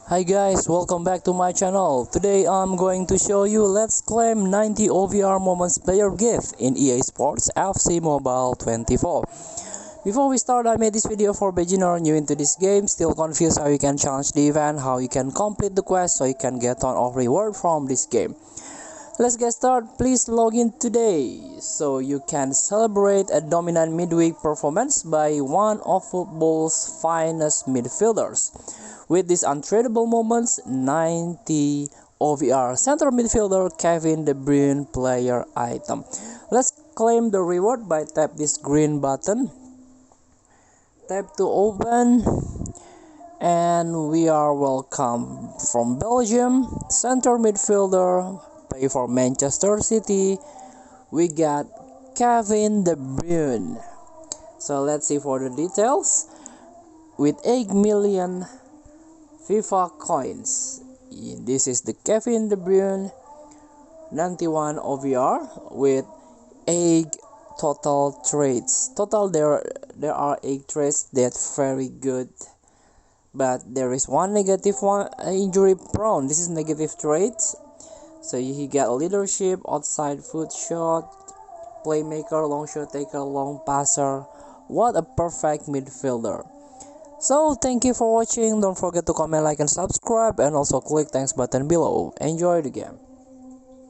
Hi guys, welcome back to my channel. Today I'm going to show you let's claim 90 OVR moments player gift in EA Sports FC Mobile 24. Before we start, I made this video for beginner new into this game, still confused how you can challenge the event, how you can complete the quest so you can get ton of reward from this game. Let's get started. Please log in today so you can celebrate a dominant midweek performance by one of football's finest midfielders. With these untradeable moments, 90 OVR center midfielder Kevin De Bruyne player item. Let's claim the reward by tap this green button. Tap to open and we are welcome. From Belgium, center midfielder, play for Manchester City, we got Kevin De Bruyne. So let's see for the details. With 8 million FIFA coins, this is the Kevin De Bruyne 91 OVR with 8 total trades. Total there are 8 trades that very good, but there is one negative one, injury prone. This is negative traits. So he got leadership, outside foot shot, playmaker, long shot taker, long passer. What a perfect midfielder. So thank you for watching. Don't forget to comment, like and subscribe, and also click thanks button below. Enjoy the game.